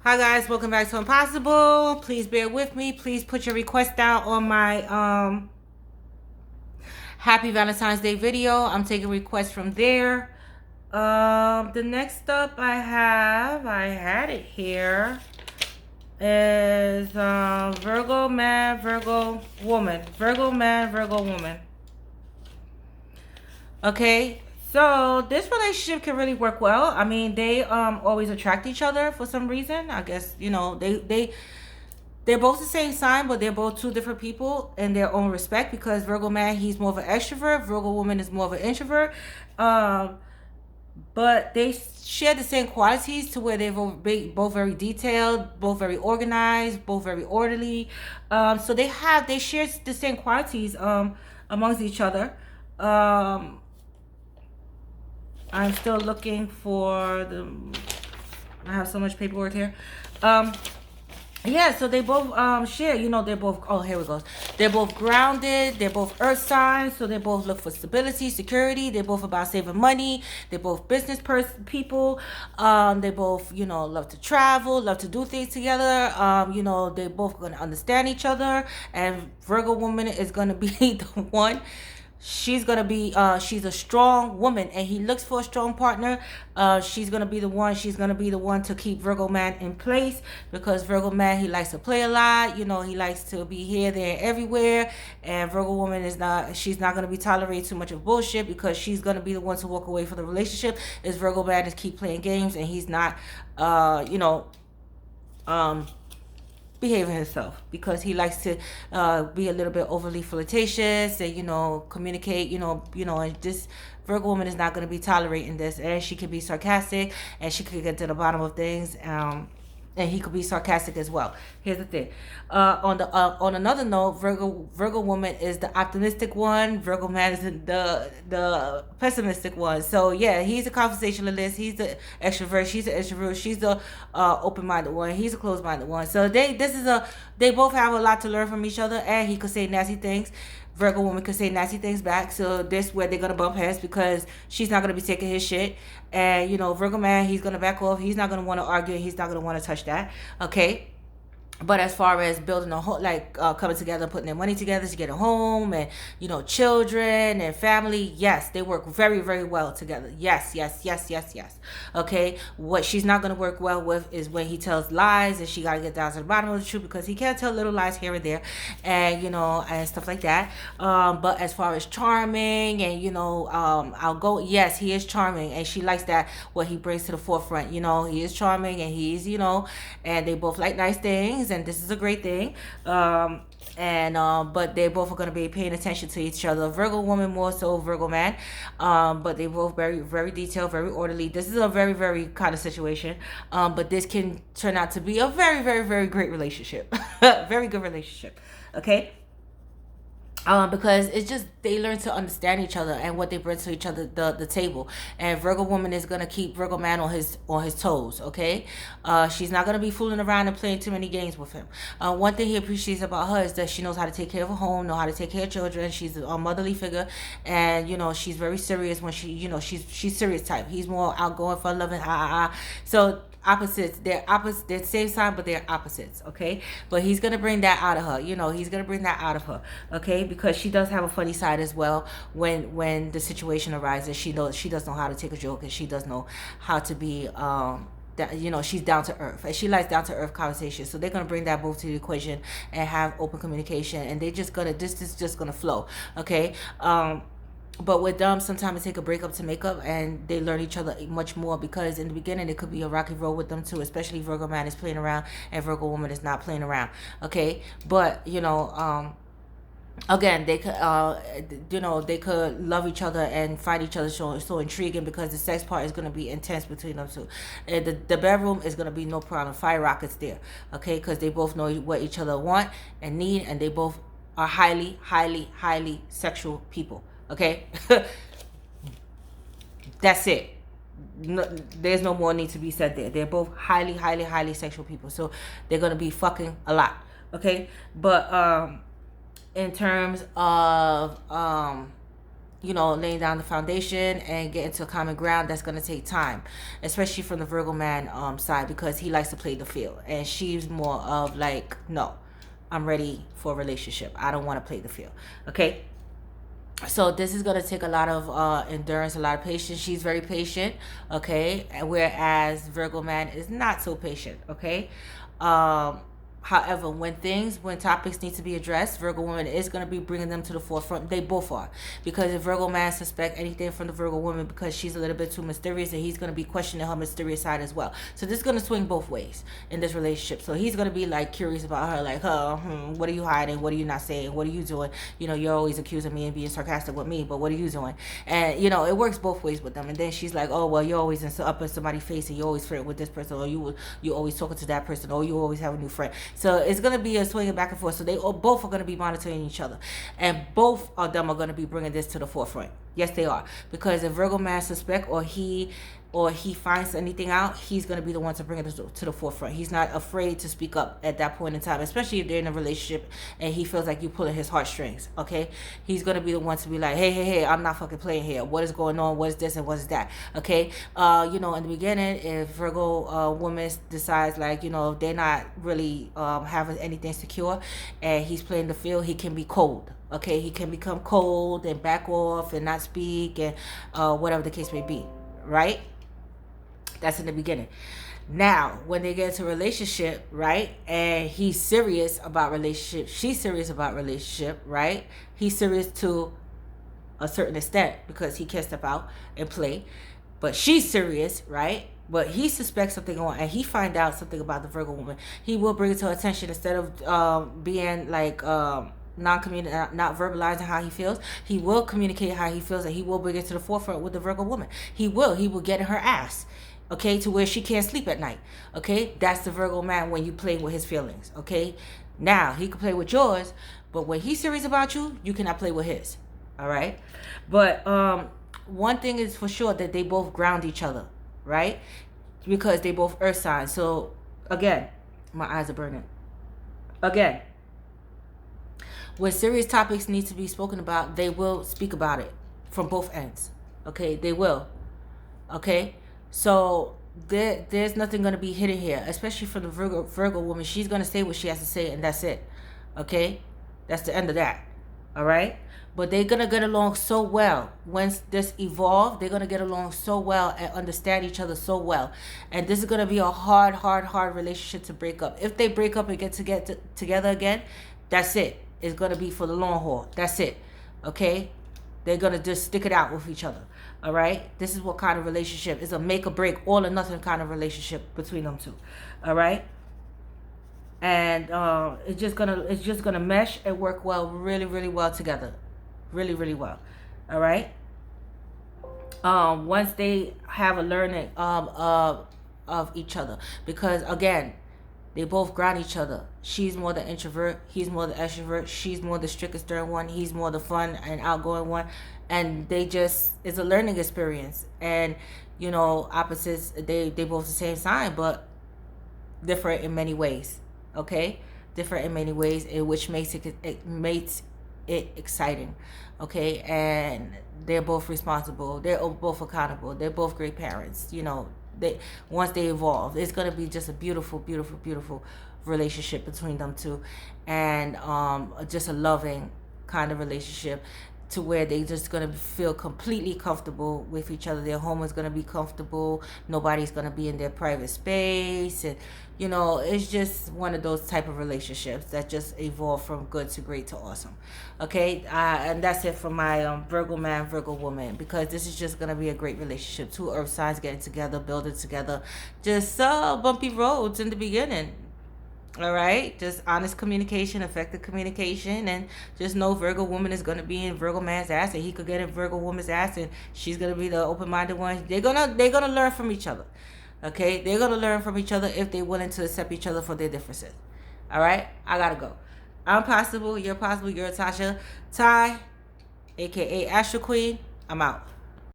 Hi guys, welcome back to Impossible. Please bear with me. Please put your request down on my Happy Valentine's Day video. I'm taking requests from there. The next up I had it here, is Virgo man, Virgo woman. Virgo man, Virgo woman. Okay, so this relationship can really work well. I mean, they always attract each other for some reason. I guess, they're both the same sign, but they're both two different people in their own respect, because Virgo man, he's more of an extrovert. Virgo woman is more of an introvert. Um, but they share the same qualities, to where they're both very detailed, both very organized, both very orderly. So they share the same qualities amongst each other. Um, I'm still looking for the. I have so much paperwork here. Um, yeah, so they both share. They're both. Oh, here we go. They're both grounded. They're both earth signs, so they both look for stability, security. They're both about saving money. They're both people. They both love to travel, love to do things together. They both gonna understand each other. And Virgo woman is gonna be the one. She's a strong woman, and he looks for a strong partner. She's gonna be the one. She's gonna be the one to keep Virgo man in place, because Virgo man, he likes to play a lot. He likes to be here, there, and everywhere. And Virgo woman is not. She's not gonna be tolerating too much of bullshit, because she's gonna be the one to walk away from the relationship. Is Virgo man is keep playing games, and he's not. Um, Behaving himself, because he likes to be a little bit overly flirtatious and communicate. And this Virgo woman is not going to be tolerating this, and she could be sarcastic, and she could get to the bottom of things. And he could be sarcastic as well. Here's the thing. On another note, Virgo woman is the optimistic one. Virgo man is the pessimistic one. So yeah, he's a conversationalist. He's the extrovert. She's the extrovert. She's the open minded one. He's a closed minded one. So they both have a lot to learn from each other, and he could say nasty things. Virgo woman could say nasty things back. So this where they're gonna bump heads, because she's not gonna be taking his shit. And Virgo man, he's gonna back off. He's not gonna want to argue. He's not gonna want to touch that. Okay. But as far as building a home, like coming together, putting their money together to get a home, and children and family, yes, they work very, very well together. Yes, yes, yes, yes, yes. Okay, what she's not gonna work well with is when he tells lies, and she gotta get down to the bottom of the truth, because he can't tell little lies here and there, and and stuff like that. But as far as charming and I'll go. Yes, he is charming, and she likes that what he brings to the forefront. He is charming, and he's and they both like nice things, and this is a great thing. And But they both are going to be paying attention to each other. Virgo woman more so Virgo man, but they both very, very detailed, very orderly. This is a very, very kind of situation, but this can turn out to be a very, very, very great relationship. Very good relationship. Okay. Because it's just they learn to understand each other and what they bring to each other, the table. And Virgo woman is gonna keep Virgo man on his toes. Okay, she's not gonna be fooling around and playing too many games with him. One thing he appreciates about her is that she knows how to take care of her home, know how to take care of children. She's a motherly figure, and she's very serious when she's serious type. He's more outgoing, fun loving. So opposites, they're same sign, but they're opposites. Okay, but he's gonna bring that out of her. He's gonna bring that out of her. Okay, because she does have a funny side as well. When the situation arises, she does know how to take a joke, and she does know how to be that she's down to earth, and she likes down to earth conversation. So they're gonna bring that both to the equation and have open communication, and they just gonna this is just gonna flow. Okay. But with them, sometimes it take a breakup to make up, and they learn each other much more, because in the beginning it could be a rocky road with them too, especially Virgo man is playing around and Virgo woman is not playing around. Okay, but again, they could they could love each other and find each other so intriguing, because the sex part is going to be intense between them two. And the bedroom is going to be no problem, fire rockets there. Okay, because they both know what each other want and need, and they both are highly, highly, highly sexual people. Okay. That's it. No, there's no more need to be said there. They're both highly, highly, highly sexual people, so they're gonna be fucking a lot. Okay, but in terms of laying down the foundation and getting to a common ground, that's going to take time, especially from the Virgo man side, because he likes to play the field, and she's more of like, no, I'm ready for a relationship. I don't want to play the field. Okay. So this is going to take a lot of endurance, a lot of patience. She's very patient. Okay. Whereas Virgo man is not so patient. Okay. However, when topics need to be addressed, Virgo woman is going to be bringing them to the forefront. They both are. Because if Virgo man suspect anything from the Virgo woman because she's a little bit too mysterious, and he's going to be questioning her mysterious side as well. So this is going to swing both ways in this relationship. So he's going to be like curious about her, like, what are you hiding? What are you not saying? What are you doing? You're always accusing me and being sarcastic with me, but what are you doing? And, it works both ways with them. And then she's like, oh, well, you're always up in somebody's face, and you always flirt with this person, or you always talking to that person, or you always have a new friend. So it's going to be a swinging back and forth. So they both are going to be monitoring each other. And both of them are going to be bringing this to the forefront. Yes, they are. Because if Virgo man suspect or he finds anything out, he's going to be the one to bring it to the forefront. He's not afraid to speak up at that point in time, especially if they're in a relationship and he feels like you're pulling his heartstrings, okay? He's going to be the one to be like, hey, I'm not fucking playing here. What is going on? What is this and what is that, okay? In the beginning, if Virgo woman decides, like, they're not really having anything secure and he's playing the field, he can be cold. Okay, he can become cold and back off and not speak and whatever the case may be, right? That's in the beginning. Now, when they get into a relationship, right, and he's serious about relationship, she's serious about relationship, right? He's serious to a certain extent because he can step out and play, but she's serious, right? But he suspects something on, and he find out something about the Virgo woman. He will bring it to her attention instead of being like not verbalizing how he feels. He will communicate how he feels, and he will bring it to the forefront with the Virgo woman. He will get in her ass, okay, to where she can't sleep at night. Okay, that's the Virgo man when you play with his feelings. Okay, now he can play with yours, but when he's serious about you, you cannot play with his. All right, but one thing is for sure, that they both ground each other, right? Because they both earth signs. So again, my eyes are burning. Again, when serious topics need to be spoken about, they will speak about it from both ends. Okay, they will. Okay, so there's nothing going to be hidden here, especially from the Virgo woman. She's going to say what she has to say, and that's it. Okay, that's the end of that. All right, but they're going to get along so well. Once this evolves, they're going to get along so well and understand each other so well. And this is going to be a hard relationship to break up. If they break up and get together again, that's it. It's going to be for the long haul. That's it. Okay? They're going to just stick it out with each other. All right? This is what kind of relationship. It's a make or break, all or nothing kind of relationship between them two. All right? And it's just gonna mesh and work well, really, really well together. Really, really well. All right? Once they have a learning of each other. Because again, they both ground each other. She's more the introvert. He's more the extrovert. She's more the strict and stern one. He's more the fun and outgoing one. And it's a learning experience. And, opposites, they both the same sign, but different in many ways. Okay? Different in many ways, which makes it exciting. Okay? And they're both responsible. They're both accountable. They're both great parents. Once they evolve, it's going to be just a beautiful relationship between them two, and just a loving kind of relationship, to where they just going to feel completely comfortable with each other. Their home is going to be comfortable. Nobody's going to be in their private space, and it's just one of those type of relationships that just evolve from good to great to awesome. Okay, and that's it for my Virgo man, Virgo woman, because this is just going to be a great relationship. Two earth signs getting together, building together. Just bumpy roads in the beginning. All right, just honest communication, effective communication, and just know Virgo woman is going to be in Virgo man's ass, and he could get in Virgo woman's ass, and she's going to be the open-minded one. They're gonna learn from each other. Okay, they're gonna learn from each other if they're willing to accept each other for their differences. All right, I gotta go. I'm possible. You're possible. You're Tasha Ty, aka Astro Queen. I'm out.